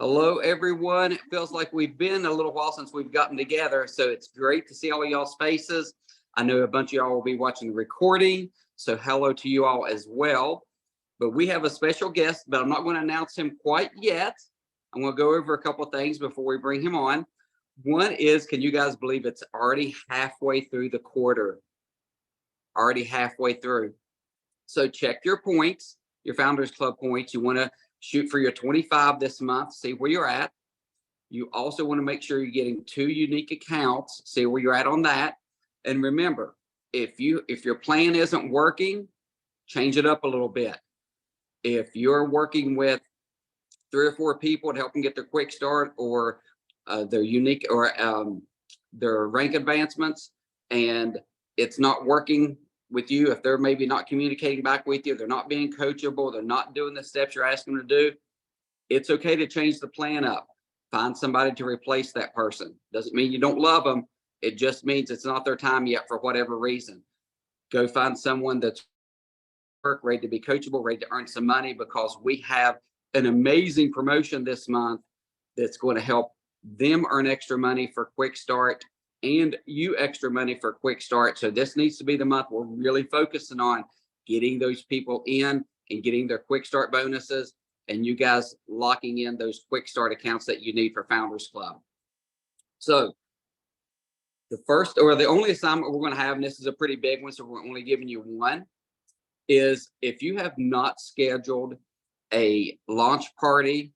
Hello, everyone. It feels like we've been a little while since we've gotten together, so it's great to see all of y'all's faces. I know a bunch of y'all will be watching the recording, so hello to you all as well. But we have a special guest, but I'm not going to announce him quite yet. I'm going to go over a couple of things before we bring him on. One is, can you guys believe it's already halfway through the quarter? Already halfway through. So check your points, your Founders Club points. You want to shoot for your 25 this month, see where you're at. You also want to make sure you're getting 2 unique accounts, see where you're at on that. And remember, if your plan isn't working, change it up a little bit. If you're working with 3 or 4 people to help them get their quick start or their unique or their rank advancements, and it's not working with you, if they're maybe not communicating back with you, they're not being coachable, they're not doing the steps you're asking them to do, it's okay to change the plan up. Find somebody to replace that person. Doesn't mean you don't love them. It just means it's not their time yet for whatever reason. Go find someone that's ready to be coachable, ready to earn some money, because we have an amazing promotion this month that's going to help them earn extra money for quick start and you extra money for quick start. So this needs to be the month we're really focusing on getting those people in and getting their quick start bonuses, and you guys locking in those quick start accounts that you need for Founders Club. So the first or the only assignment we're going to have, and this is a pretty big one, so we're only giving you one, is if you have not scheduled a launch party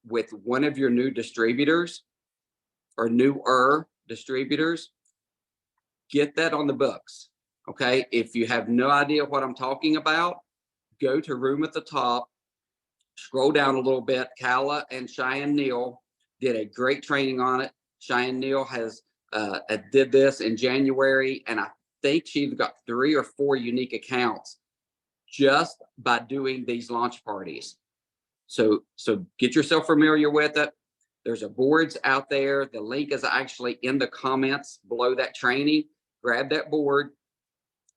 with one of your new distributors or newer distributors, get that on the books. Okay, if you have no idea what I'm talking about, go to room at the top, scroll down a little bit. Cowley and Cheyenne Neal did a great training on it. Cheyenne Neal has did this in January, and I think she's got 3 or 4 unique accounts just by doing these launch parties. So get yourself familiar with it. There's a boards out there. The link is actually in the comments below that training. Grab that board.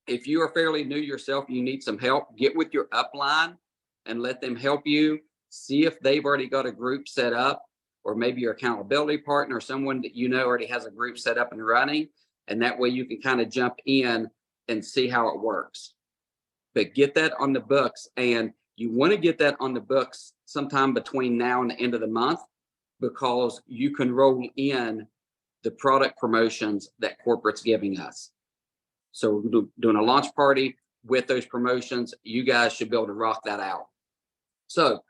If you are fairly new yourself, you need some help, get with your upline and let them help you. See if they've already got a group set up, or maybe your accountability partner or someone that you know already has a group set up and running. And that way you can kind of jump in and see how it works. But get that on the books, and you want to get that on the books sometime between now and the end of the month, because you can roll in the product promotions that corporate's giving us. So we're doing a launch party with those promotions. You guys should be able to rock that out. So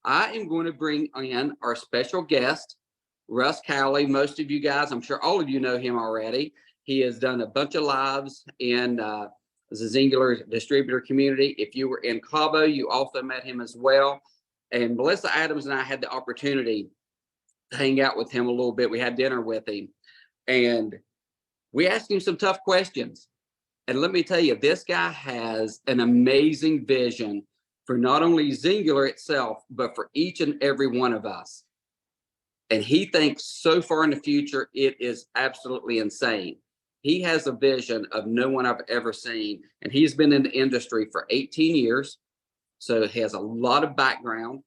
I am going to bring in our special guest, Russ Cowley. Most of you guys, I'm sure all of you know him already. He has done a bunch of lives in the Zingular distributor community. If you were in Cabo, you also met him as well. And Melissa Adams and I had the opportunity to hang out with him a little bit. We had dinner with him, and we asked him some tough questions. And let me tell you, this guy has an amazing vision for not only Zingular itself, but for each and every one of us. And he thinks so far in the future, it is absolutely insane. He has a vision of no one I've ever seen, and he's been in the industry for 18 years. So he has a lot of background.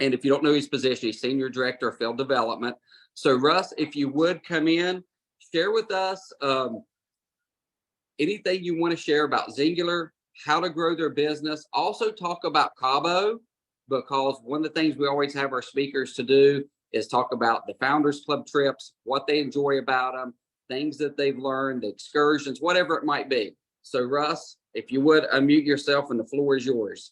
And if you don't know his position, he's Senior Director of Field Development. So Russ, if you would come in, share with us anything you want to share about Zingular, how to grow their business. Also talk about Cabo, because one of the things we always have our speakers to do is talk about the Founders Club trips, what they enjoy about them, things that they've learned, the excursions, whatever it might be. So Russ, if you would unmute yourself and the floor is yours.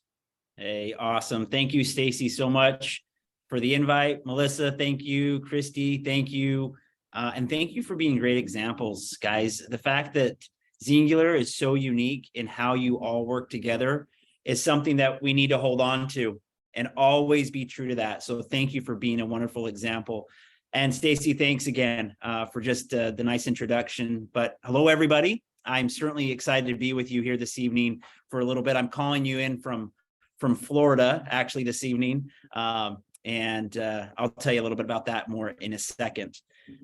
Hey, awesome. Thank you, Stacy, so much for the invite. Melissa, thank you. Christy, thank you. And thank you for being great examples, guys. The fact that Zingular is so unique in how you all work together is something that we need to hold on to and always be true to that. So thank you for being a wonderful example. And Stacy, thanks again for just the nice introduction. But hello, everybody. I'm certainly excited to be with you here this evening for a little bit. I'm calling you in from Florida, actually, this evening. And I'll tell you a little bit about that more in a second.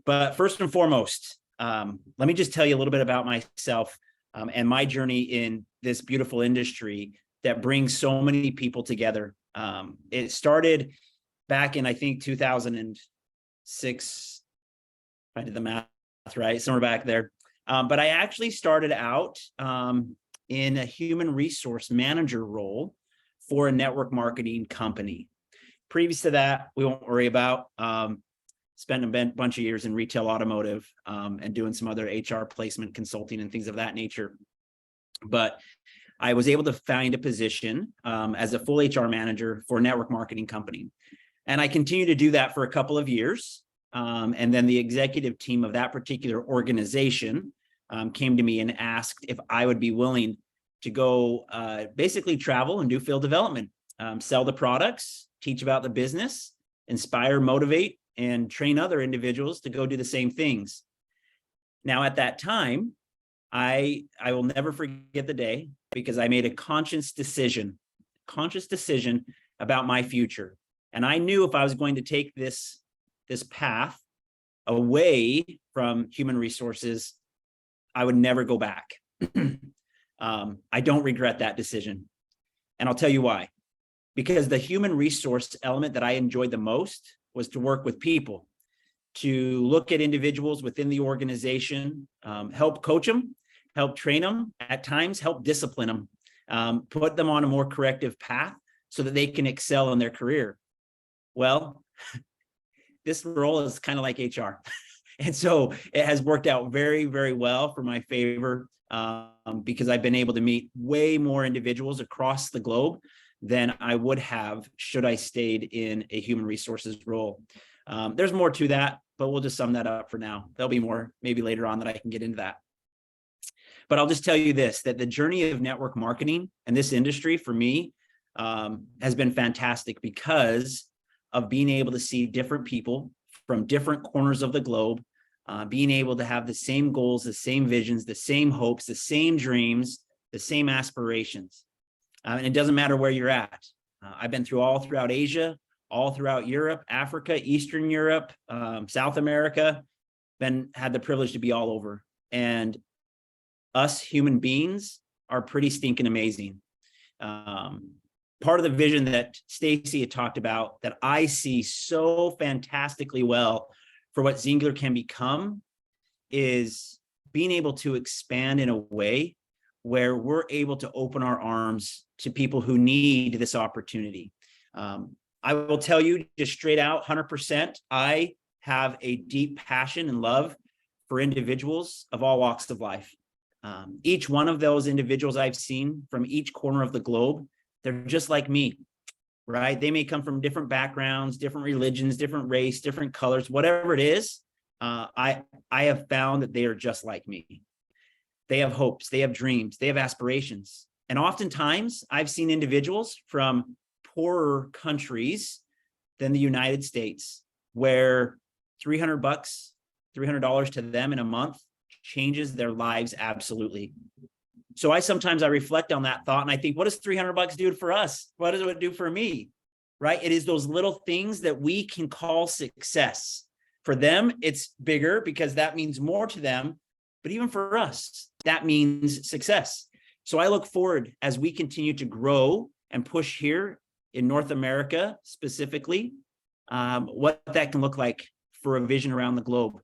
But first and foremost, let me just tell you a little bit about myself and my journey in this beautiful industry that brings so many people together. It started back in, I think, 2006, if I did the math right, somewhere back there. But I actually started out in a human resource manager role for a network marketing company. Previous to that, we won't worry about. Spent a bunch of years in retail automotive and doing some other HR placement consulting and things of that nature. But I was able to find a position as a full HR manager for a network marketing company. And I continued to do that for a couple of years. And then the executive team of that particular organization came to me and asked if I would be willing to go basically travel and do field development, sell the products, teach about the business, inspire, motivate, and train other individuals to go do the same things. Now, at that time, I will never forget the day, because I made a conscious decision about my future. And I knew if I was going to take this path away from human resources, I would never go back. I don't regret that decision. And I'll tell you why. Because the human resource element that I enjoyed the most was to work with people, to look at individuals within the organization, help coach them, help train them, at times help discipline them, put them on a more corrective path so that they can excel in their career. Well, this role is kind of like HR. And so it has worked out very, very well for my favor, because I've been able to meet way more individuals across the globe than I would have should I stayed in a human resources role. There's more to that, but we'll just sum that up for now. There'll be more maybe later on that I can get into that. But I'll just tell you this, that the journey of network marketing and this industry for me has been fantastic, because of being able to see different people from different corners of the globe, being able to have the same goals, the same visions, the same hopes, the same dreams, the same aspirations. And it doesn't matter where you're at. I've been all throughout Asia, all throughout Europe, Africa, Eastern Europe, South America, had the privilege to be all over. And us human beings are pretty stinking amazing. Part of the vision that Stacy had talked about that I see so fantastically well for what Singular can become is being able to expand in a way where we're able to open our arms to people who need this opportunity. I will tell you just straight out, 100%, I have a deep passion and love for individuals of all walks of life. Each one of those individuals I've seen from each corner of the globe, they're just like me, right? They may come from different backgrounds, different religions, different race, different colors, whatever it is. I have found that they are just like me. They have hopes, they have dreams, they have aspirations. And oftentimes I've seen individuals from poorer countries than the United States, where $300, $300 to them in a month changes their lives absolutely. So I reflect on that thought and I think, what does $300 do for us? What does it do for me? Right? It is those little things that we can call success. For them, it's bigger because that means more to them. But even for us, that means success. So I look forward as we continue to grow and push here in North America specifically, what that can look like for a vision around the globe.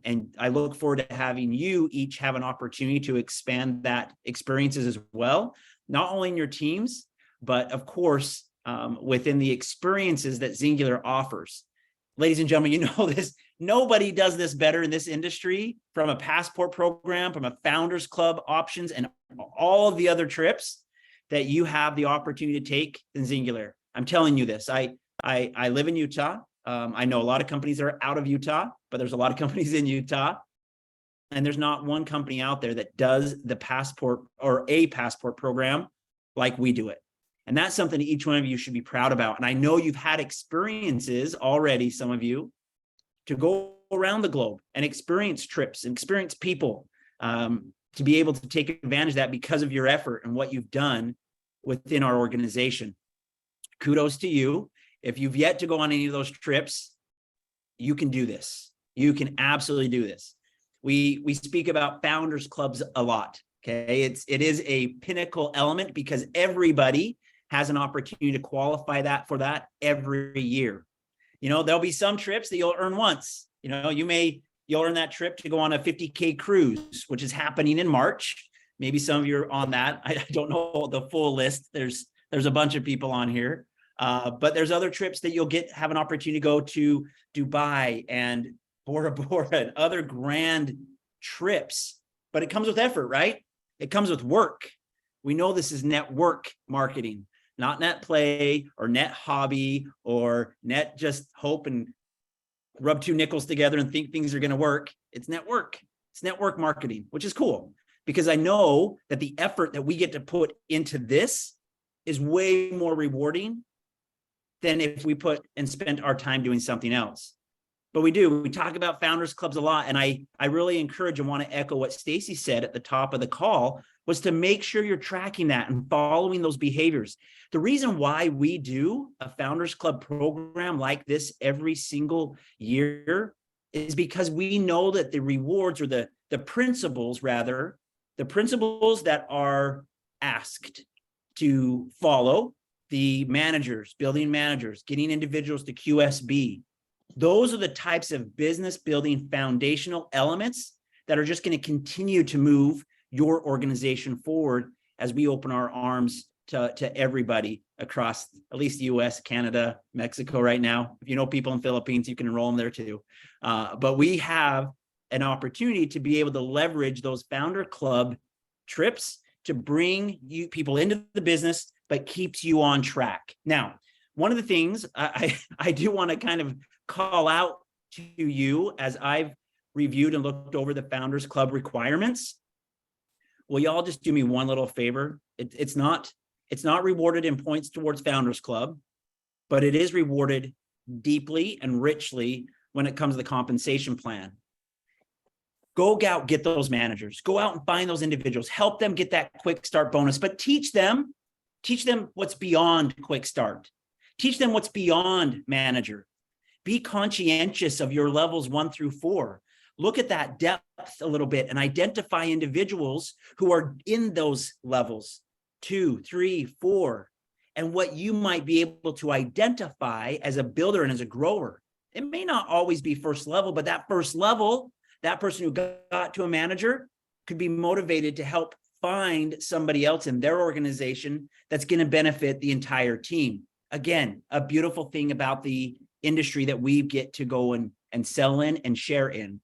And I look forward to having you each have an opportunity to expand that experiences as well, not only in your teams, but of course, within the experiences that Singular offers. Ladies and gentlemen, you know this, nobody does this better in this industry, from a passport program, from a founders club options, and all of the other trips that you have the opportunity to take than Singular. I'm telling you this, I live in Utah. I know a lot of companies are out of Utah, but there's a lot of companies in Utah. And there's not one company out there that does the passport or a passport program like we do it. And that's something that each one of you should be proud about. And I know you've had experiences already, some of you, to go around the globe and experience trips and experience people, to be able to take advantage of that because of your effort and what you've done within our organization. Kudos to you. If you've yet to go on any of those trips, you can do this. You can absolutely do this. We speak about founders clubs a lot. Okay, it is a pinnacle element because everybody has an opportunity to qualify for that every year. There'll be some trips that you'll earn once. You'll earn that trip to go on a 50K cruise, which is happening in March. Maybe some of you are on that. I don't know the full list. There's a bunch of people on here. But there's other trips that you'll have an opportunity to go to Dubai and Bora Bora and other grand trips. But it comes with effort, right? It comes with work. We know this is network marketing, not net play or net hobby or net just hope and rub two nickels together and think things are going to work. It's network. It's network marketing, which is cool because I know that the effort that we get to put into this is way more rewarding than if we put and spent our time doing something else. But we talk about founders clubs a lot. And I really encourage and want to echo what Stacy said at the top of the call, was to make sure you're tracking that and following those behaviors. The reason why we do a founders club program like this every single year is because we know that the rewards, or the principles that are asked to follow, the managers, building managers, getting individuals to QSB, those are the types of business building foundational elements that are just going to continue to move your organization forward as we open our arms to everybody across at least the US, Canada, Mexico right now. If you know people in Philippines, you can enroll them there too. But we have an opportunity to be able to leverage those founder club trips to bring you people into the business, but keeps you on track. Now, one of the things I do want to kind of call out to you as I've reviewed and looked over the Founders Club requirements. Will y'all just do me one little favor? It's not rewarded in points towards Founders Club, but it is rewarded deeply and richly when it comes to the compensation plan. Go out, get those managers, go out and find those individuals, help them get that quick start bonus, but teach them what's beyond quick start. Teach them what's beyond manager. Be conscientious of your levels 1 through 4. Look at that depth a little bit and identify individuals who are in those levels 2, 3, 4, and what you might be able to identify as a builder and as a grower. It may not always be first level, but that first level, that person who got to a manager could be motivated to help find somebody else in their organization that's going to benefit the entire team. Again, a beautiful thing about the industry that we get to go and sell in and share in.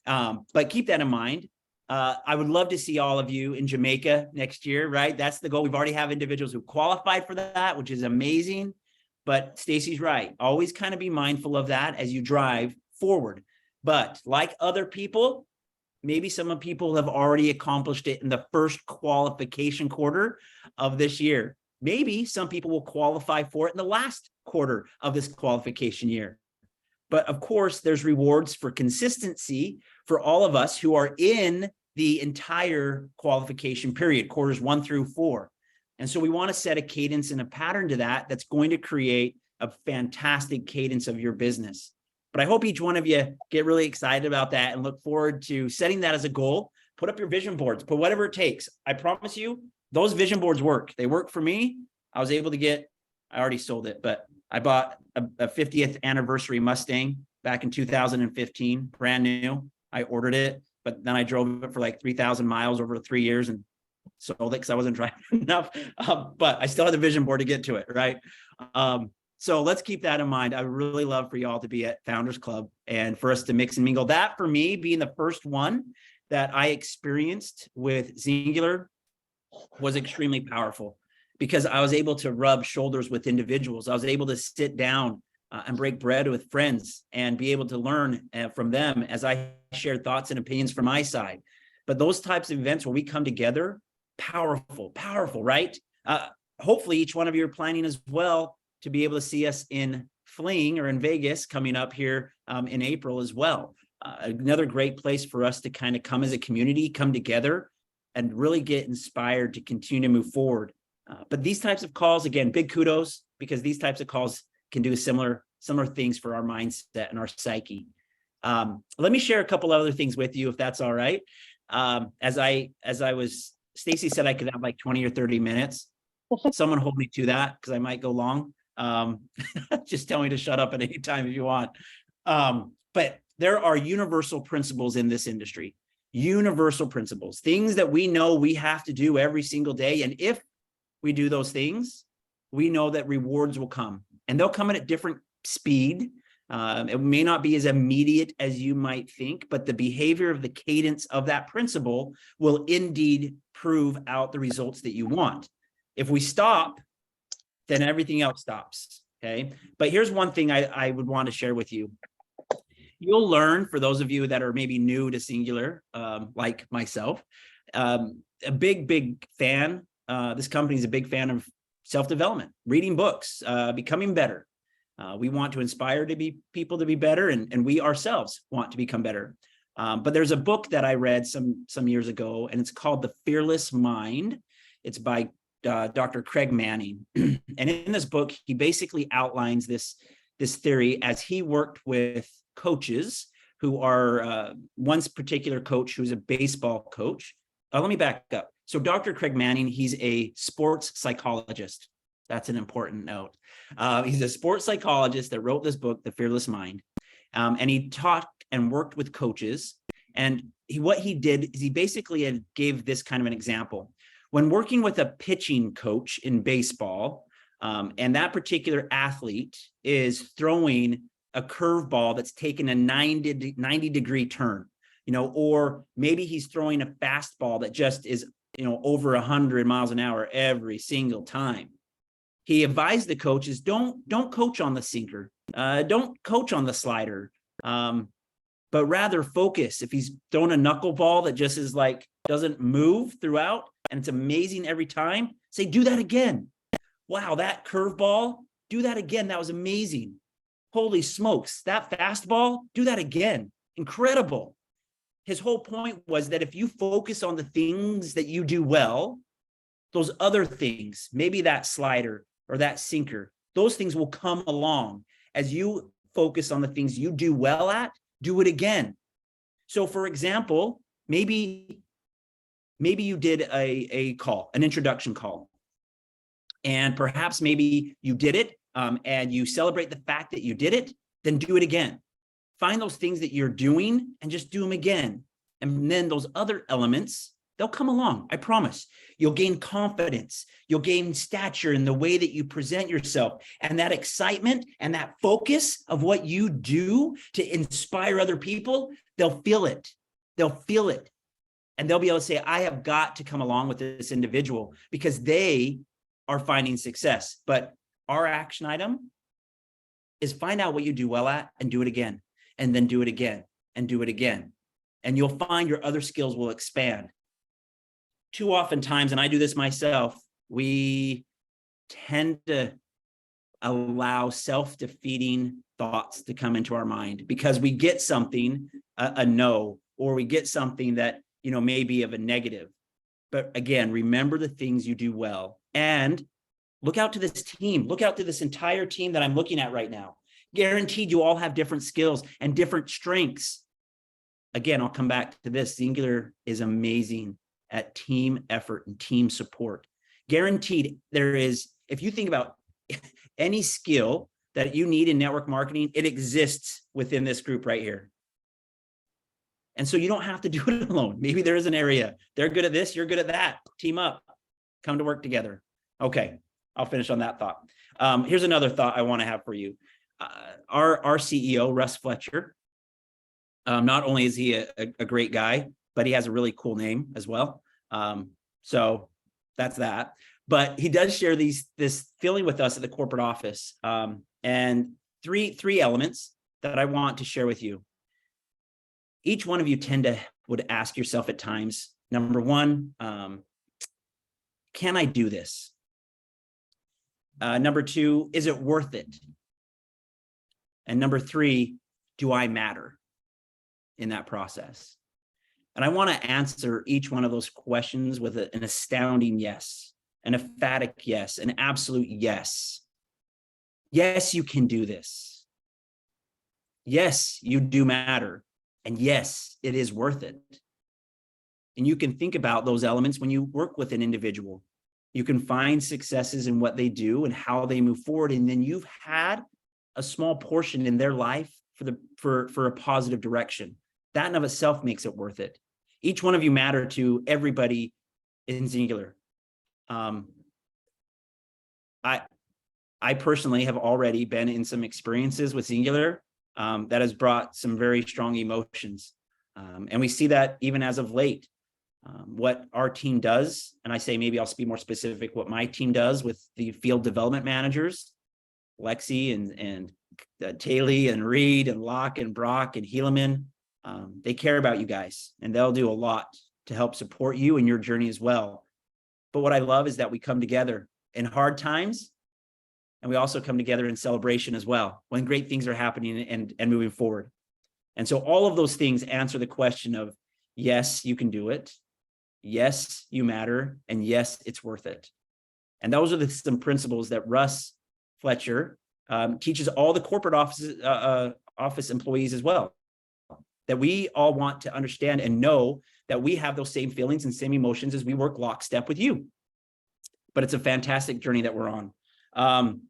But keep that in mind. I would love to see all of you in Jamaica next year, right? That's the goal. We've already have individuals who qualified for that, which is amazing. But Stacy's right. Always kind of be mindful of that as you drive forward. But like other people, maybe some people have already accomplished it in the first qualification quarter of this year. Maybe some people will qualify for it in the last quarter of this qualification year. But of course, there's rewards for consistency for all of us who are in the entire qualification period, quarters 1 through 4. And so we want to set a cadence and a pattern to that that's going to create a fantastic cadence of your business. But I hope each one of you get really excited about that and look forward to setting that as a goal. Put up your vision boards, put whatever it takes. I promise you, those vision boards work. They work for me. I was able to I already sold it, but I bought a 50th anniversary Mustang back in 2015, brand new. I ordered it, but then I drove it for like 3,000 miles over 3 years and sold it because I wasn't driving enough. But I still had the vision board to get to it, right? So let's keep that in mind. I would really love for y'all to be at Founders Club and for us to mix and mingle. That for me, being the first one that I experienced with Singular was extremely powerful because I was able to rub shoulders with individuals. I was able to sit down and break bread with friends and be able to learn from them as I shared thoughts and opinions from my side. But those types of events where we come together, powerful, right? Hopefully each one of you are planning as well to be able to see us in Fling or in Vegas coming up here in April as well. Another great place for us to kind of come as a community, come together and really get inspired to continue to move forward. But these types of calls, again, big kudos, because these types of calls can do similar things for our mindset and our psyche. Let me share a couple other things with you, if that's all right. Stacy said I could have like 20 or 30 minutes. Someone hold me to that because I might go long. Just tell me to shut up at any time if you want. But there are universal principles in this industry, universal principles, things that we know we have to do every single day. And if we do those things, we know that rewards will come, and they'll come at a different speed. It may not be as immediate as you might think, but the behavior of the cadence of that principle will indeed prove out the results that you want. If we stop, then everything else stops. Okay. But here's one thing I would want to share with you. You'll learn, for those of you that are maybe new to Singular, like myself, a big fan. This company is a big fan of self-development, reading books, becoming better. We want to inspire people to be better, and we ourselves want to become better. But there's a book that I read some years ago, and it's called The Fearless Mind. It's by Dr. Craig Manning. And in this book, he basically outlines this theory as he worked with coaches who are one particular coach who's a baseball coach. Let me back up. So Dr. Craig Manning, he's a sports psychologist. That's an important note. He's a sports psychologist that wrote this book, The Fearless Mind. And he taught and worked with coaches. And what he did is he basically gave this kind of an example. When working with a pitching coach in baseball, and that particular athlete is throwing a curveball that's taken a 90-degree turn, or maybe he's throwing a fastball that just is, over 100 miles an hour every single time. He advised the coaches, don't coach on the sinker, don't coach on the slider, but rather focus. If he's throwing a knuckleball that just is doesn't move throughout, and it's amazing every time, say, do that again. Wow, that curveball, do that again. That was amazing. Holy smokes, that fastball, do that again. Incredible. His whole point was that if you focus on the things that you do well, those other things, maybe that slider or that sinker, those things will come along. As you focus on the things you do well at, do it again. So for example, maybe you did a call, an introduction call, and perhaps maybe you did it and you celebrate the fact that you did it, then do it again. Find those things that you're doing and just do them again. And then those other elements, they'll come along. I promise. You'll gain confidence. You'll gain stature in the way that you present yourself. And that excitement and that focus of what you do to inspire other people, they'll feel it. They'll feel it. And they'll be able to say, I have got to come along with this individual because they are finding success. But our action item is find out what you do well at and do it again, and then do it again and do it again. And you'll find your other skills will expand. Too often times, and I do this myself, we tend to allow self-defeating thoughts to come into our mind because we get something, a no, or we get something that, may be of a negative. But again, remember the things you do well and look out to this team. Look out to this entire team that I'm looking at right now. Guaranteed you all have different skills and different strengths. Again, I'll come back to this. Singular is amazing at team effort and team support. Guaranteed there is, if you think about any skill that you need in network marketing, it exists within this group right here. And so you don't have to do it alone. Maybe there is an area. They're good at this, you're good at that. Team up, come to work together. Okay, I'll finish on that thought. Here's another thought I want to have for you. Our CEO, Russ Fletcher, not only is he a great guy, but he has a really cool name as well. So that's that. But he does share this feeling with us at the corporate office. And three elements that I want to share with you. Each one of you would ask yourself at times, number one, can I do this? Number two, is it worth it? And number three, do I matter in that process? And I want to answer each one of those questions with an astounding yes, an emphatic yes, an absolute yes. Yes, you can do this. Yes, you do matter. And yes, it is worth it. And you can think about those elements when you work with an individual. You can find successes in what they do and how they move forward. And then you've had a small portion in their life for a positive direction. That in of itself makes it worth it. Each one of you matter to everybody in Singular. I personally have already been in some experiences with Singular that has brought some very strong emotions. And we see that even as of late. What our team does, and I say maybe I'll be more specific, what my team does with the field development managers, Lexi and Taylor and Reed and Locke and Brock and Helaman, they care about you guys, and they'll do a lot to help support you in your journey as well. But what I love is that we come together in hard times, and we also come together in celebration as well, when great things are happening and moving forward. And so all of those things answer the question of, yes, you can do it. Yes, you matter. And yes, it's worth it. And those are some principles that Russ Fletcher teaches all the corporate office employees as well, that we all want to understand and know that we have those same feelings and same emotions as we work lockstep with you. But it's a fantastic journey that we're on.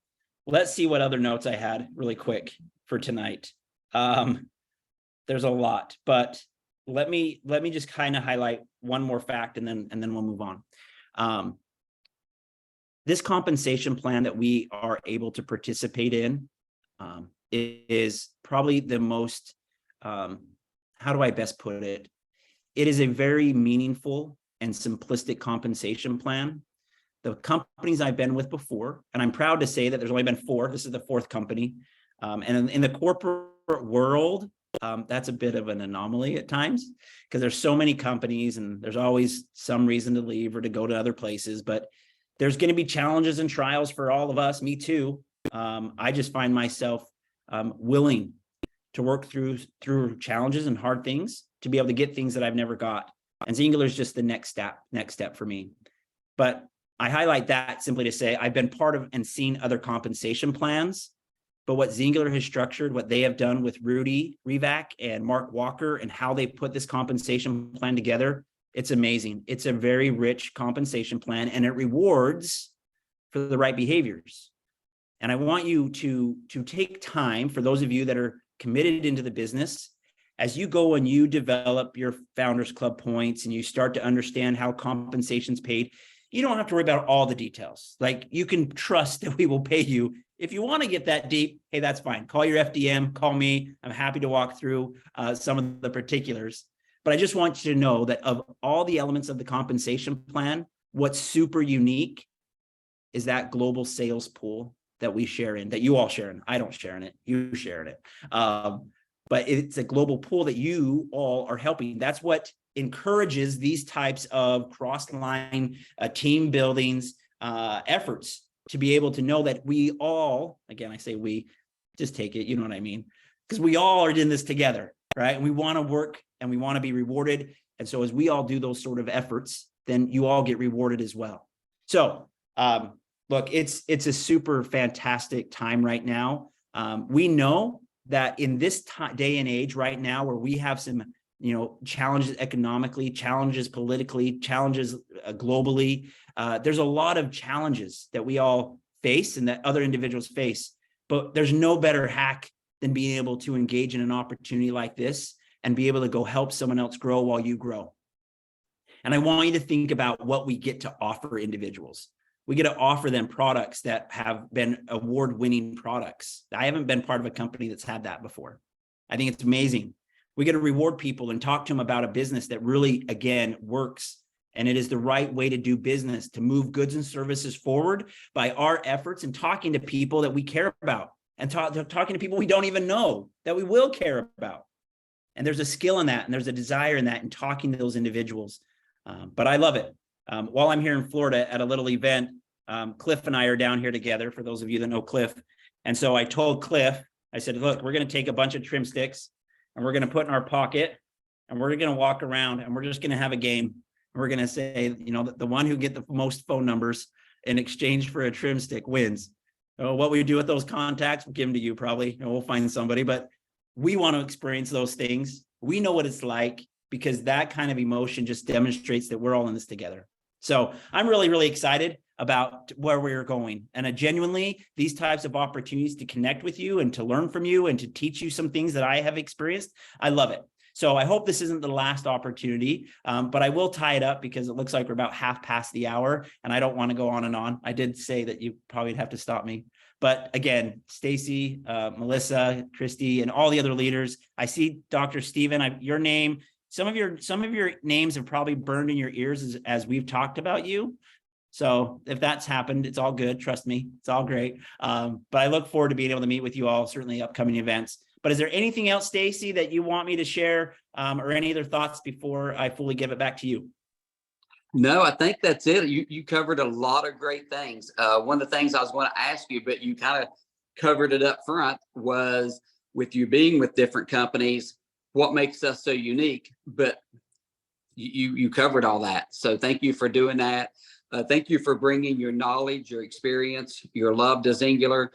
Let's see what other notes I had really quick for tonight. There's a lot, but let me just kind of highlight one more fact, and then we'll move on. This compensation plan that we are able to participate in is probably the most, how do I best put it? It is a very meaningful and simplistic compensation plan. The companies I've been with before, and I'm proud to say that there's only been 4, this is the 4th company. And in the corporate world, that's a bit of an anomaly at times, because there's so many companies and there's always some reason to leave or to go to other places, but there's going to be challenges and trials for all of us, me too. I just find myself willing to work through challenges and hard things to be able to get things that I've never got. And Singular is just the next step for me. But I highlight that simply to say I've been part of and seen other compensation plans, but what Singular has structured, what they have done with Rudy Revac and Mark Walker and how they put this compensation plan together, it's amazing. It's a very rich compensation plan, and it rewards for the right behaviors. And I want you to take time, for those of you that are committed into the business, as you go and you develop your Founders Club points and you start to understand how compensation's paid, you don't have to worry about all the details. Like, you can trust that we will pay you. If you want to get that deep, hey, that's fine. Call your FDM, call me. I'm happy to walk through some of the particulars. But I just want you to know that of all the elements of the compensation plan, what's super unique is that global sales pool that we share in, that you all share in. I don't share in it. You share in it. But it's a global pool that you all are helping. That's what encourages these types of cross-line team buildings efforts, to be able to know that we all, again, I say we, just take it, you know what I mean? Because we all are in this together, right? And we want to work and we want to be rewarded. And so as we all do those sort of efforts, then you all get rewarded as well. So look, it's a super fantastic time right now. We know that in this day and age right now, where we have some challenges economically, challenges politically, challenges globally. There's a lot of challenges that we all face and that other individuals face, but there's no better hack than being able to engage in an opportunity like this and be able to go help someone else grow while you grow. And I want you to think about what we get to offer individuals. We get to offer them products that have been award-winning products. I haven't been part of a company that's had that before. I think it's amazing. We get to reward people and talk to them about a business that really, again, works. And it is the right way to do business, to move goods and services forward by our efforts and talking to people that we care about, and talking to people we don't even know that we will care about. And there's a skill in that, and there's a desire in that, in talking to those individuals. But I love it. While I'm here in Florida at a little event, Cliff and I are down here together, for those of you that know Cliff. And so I told Cliff, I said, look, we're going to take a bunch of trim sticks and we're going to put in our pocket, and we're going to walk around, and we're just going to have a game. And we're going to say, the one who get the most phone numbers in exchange for a trim stick wins. What we do with those contacts, we'll give them to you probably. We'll find somebody, but we want to experience those things. We know what it's like, because that kind of emotion just demonstrates that we're all in this together. So I'm really, really excited. about where we're going. And genuinely, these types of opportunities to connect with you and to learn from you and to teach you some things that I have experienced, I love it. So I hope this isn't the last opportunity, but I will tie it up because it looks like we're about half past the hour and I don't want to go on and on. I did say that you probably have to stop me. But again, Stacy, Melissa, Christy, and all the other leaders, I see Dr. Stephen, your name, some of your names have probably burned in your ears as we've talked about you. So if that's happened, it's all good. Trust me, it's all great. But I look forward to being able to meet with you all, certainly upcoming events. But is there anything else, Stacy, that you want me to share or any other thoughts before I fully give it back to you? No, I think that's it. You covered a lot of great things. One of the things I was going to ask you, but you kind of covered it up front, was with you being with different companies, what makes us so unique? But you covered all that. So thank you for doing that. Thank you for bringing your knowledge, your experience, your love to Singular.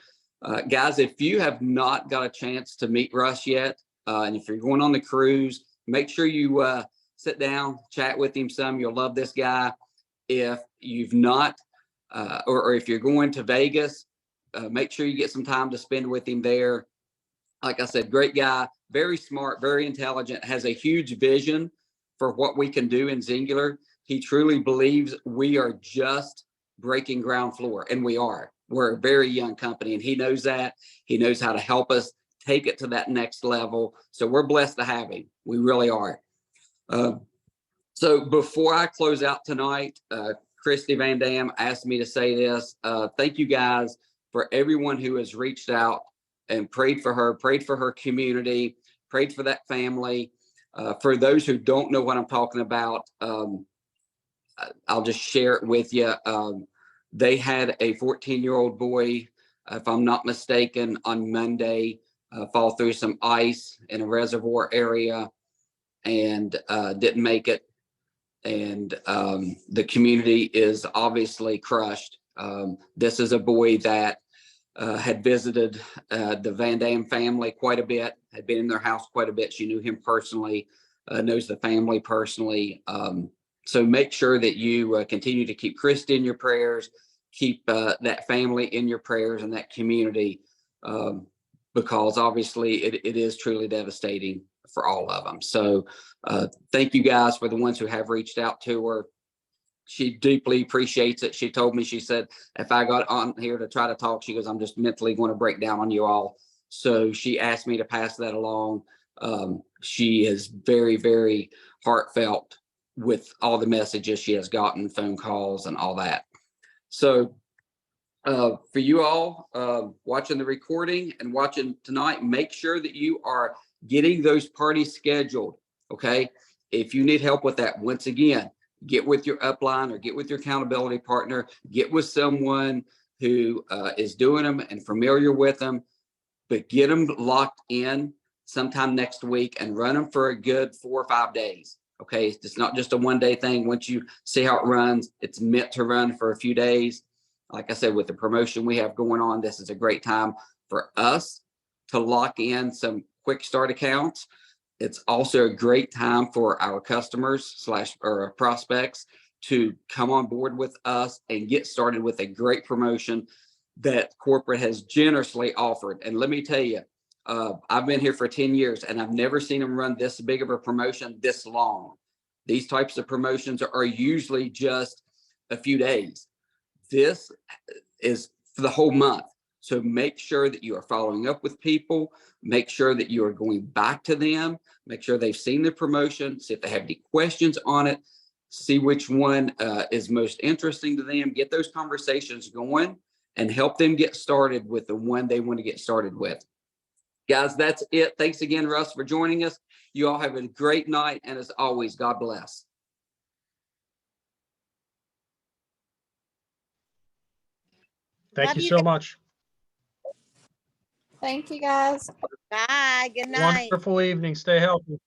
Guys, if you have not got a chance to meet Russ yet, and if you're going on the cruise, make sure you sit down, chat with him some. You'll love this guy. If you've not, or if you're going to Vegas, make sure you get some time to spend with him there. Like I said, great guy, very smart, very intelligent, has a huge vision for what we can do in Singular. He truly believes we are just breaking ground floor, and we are. We're a very young company, and he knows that. He knows how to help us take it to that next level. So we're blessed to have him. We really are. So before I close out tonight, Christy Van Dam asked me to say this. Thank you guys for everyone who has reached out and prayed for her community, prayed for that family. For those who don't know what I'm talking about, I'll just share it with you. They had a 14-year-old boy, if I'm not mistaken, on Monday, fall through some ice in a reservoir area and didn't make it. And the community is obviously crushed. This is a boy that had visited the Van Dam family quite a bit, had been in their house quite a bit. She knew him personally, knows the family personally. So make sure that you continue to keep Christy in your prayers, keep that family in your prayers and that community, because obviously it is truly devastating for all of them. So thank you guys for the ones who have reached out to her. She deeply appreciates it. She told me, she said, if I got on here to try to talk, she goes, I'm just mentally going to break down on you all. So she asked me to pass that along. She is very, very heartfelt with all the messages she has gotten, phone calls and all that. So for you all watching the recording and watching tonight, make sure that you are getting those parties scheduled. Okay. If you need help with that, once again, get with your upline or get with your accountability partner, get with someone who is doing them and familiar with them, but get them locked in sometime next week and run them for a good 4 or 5 days. Okay. It's not just a one-day thing. Once you see how it runs, it's meant to run for a few days. Like I said, with the promotion we have going on, this is a great time for us to lock in some quick start accounts. It's also a great time for our customers or prospects to come on board with us and get started with a great promotion that corporate has generously offered. And let me tell you, I've been here for 10 years and I've never seen them run this big of a promotion this long. These types of promotions are usually just a few days. This is for the whole month. So make sure that you are following up with people, make sure that you are going back to them, make sure they've seen the promotion, see if they have any questions on it, see which one is most interesting to them, get those conversations going and help them get started with the one they want to get started with. Guys, that's it. Thanks again, Russ, for joining us. You all have a great night. And as always, God bless. Thank you so much. Thank you, guys. Bye. Good night. Wonderful evening. Stay healthy.